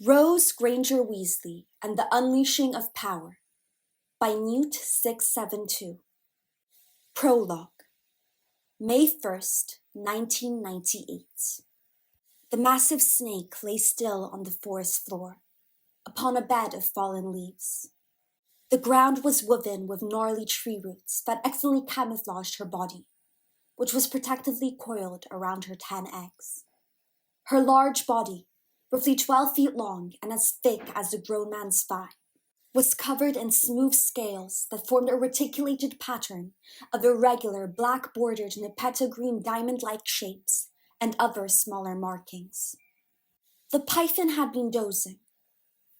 Rose Granger-Weasley and the Unleashing of Power by Newt 672. Prologue, May 1st, 1998. The massive snake lay still on the forest floor, upon a bed of fallen leaves. The ground was woven with gnarly tree roots that excellently camouflaged her body, which was protectively coiled around her 10 eggs. Her large body, roughly 12 feet long and as thick as a grown man's thigh, was covered in smooth scales that formed a reticulated pattern of irregular black-bordered nepeta-green diamond-like shapes and other smaller markings. The python had been dozing,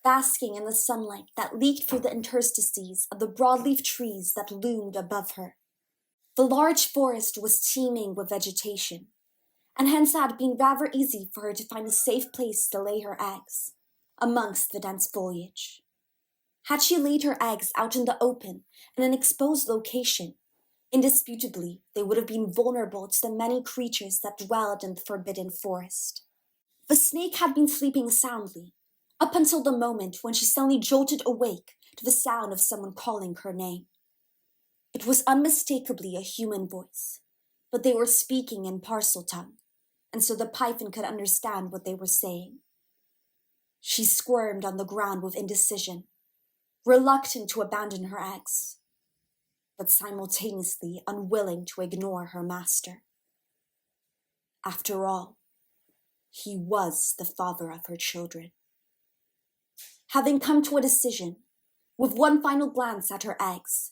basking in the sunlight that leaked through the interstices of the broadleaf trees that loomed above her. The large forest was teeming with vegetation, and hence it had been rather easy for her to find a safe place to lay her eggs, amongst the dense foliage. Had she laid her eggs out in the open in an exposed location, indisputably they would have been vulnerable to the many creatures that dwelled in the forbidden forest. The snake had been sleeping soundly, up until the moment when she suddenly jolted awake to the sound of someone calling her name. It was unmistakably a human voice, but they were speaking in parcel tongue, and so the python could understand what they were saying. She squirmed on the ground with indecision, reluctant to abandon her eggs, but simultaneously unwilling to ignore her master. After all, he was the father of her children. Having come to a decision, with one final glance at her eggs,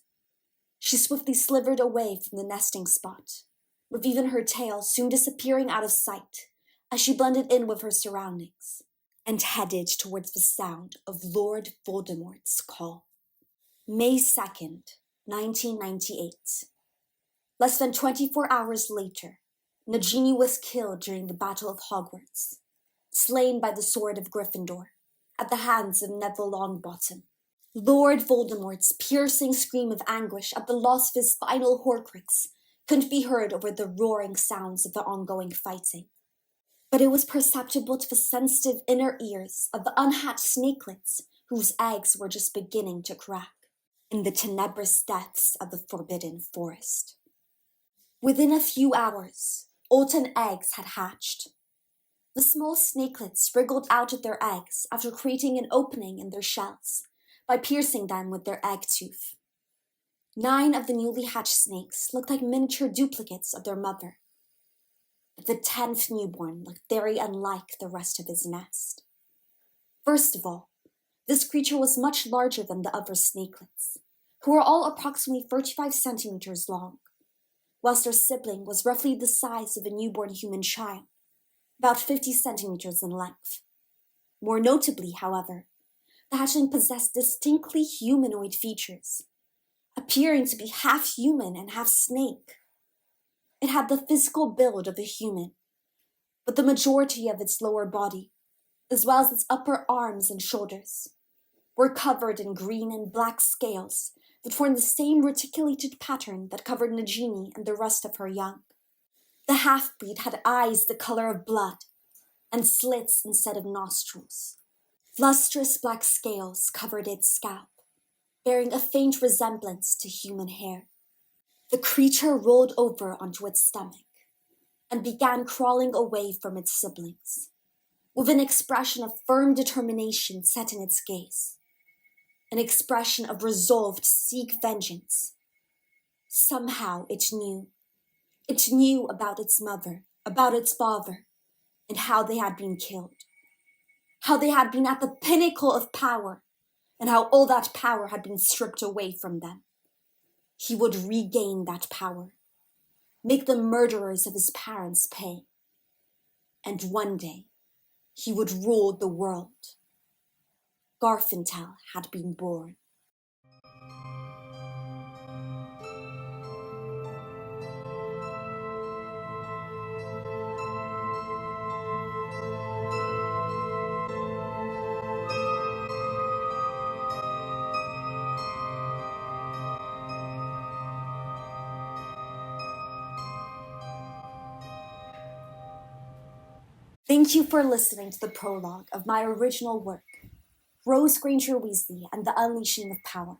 she swiftly slithered away from the nesting spot, with even her tail soon disappearing out of sight as she blended in with her surroundings and headed towards the sound of Lord Voldemort's call. May 2nd, 1998. Less than 24 hours later, Nagini was killed during the Battle of Hogwarts, slain by the sword of Gryffindor at the hands of Neville Longbottom. Lord Voldemort's piercing scream of anguish at the loss of his final Horcrux couldn't be heard over the roaring sounds of the ongoing fighting, but it was perceptible to the sensitive inner ears of the unhatched snakelets whose eggs were just beginning to crack in the tenebrous depths of the forbidden forest. Within a few hours, all 10 eggs had hatched. The small snakelets wriggled out of their eggs after creating an opening in their shells by piercing them with their egg tooth. 9 of the newly hatched snakes looked like miniature duplicates of their mother, but the 10th newborn looked very unlike the rest of his nest. First of all, this creature was much larger than the other snakelets, who were all approximately 35 centimeters long, whilst their sibling was roughly the size of a newborn human child, about 50 centimeters in length. More notably, however, the hatchling possessed distinctly humanoid features, appearing to be half human and half snake. It had the physical build of a human, but the majority of its lower body, as well as its upper arms and shoulders, were covered in green and black scales that formed the same reticulated pattern that covered Nagini and the rest of her young. The half-breed had eyes the color of blood and slits instead of nostrils. Lustrous black scales covered its scalp, bearing a faint resemblance to human hair. The creature rolled over onto its stomach and began crawling away from its siblings, with an expression of firm determination set in its gaze, an expression of resolve to seek vengeance. Somehow it knew. It knew about its mother, about its father, and how they had been killed, how they had been at the pinnacle of power, and how all that power had been stripped away from them. He would regain that power, make the murderers of his parents pay, and one day he would rule the world. Garfintel had been born. Thank you for listening to the prologue of my original work, Rose Granger-Weasley and the Unleashing of Power.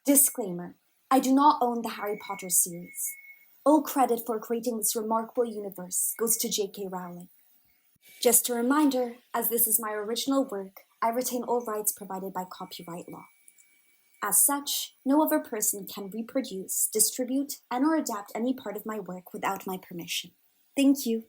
Disclaimer, I do not own the Harry Potter series. All credit for creating this remarkable universe goes to J.K. Rowling. Just a reminder, as this is my original work, I retain all rights provided by copyright law. As such, no other person can reproduce, distribute, and/or adapt any part of my work without my permission. Thank you.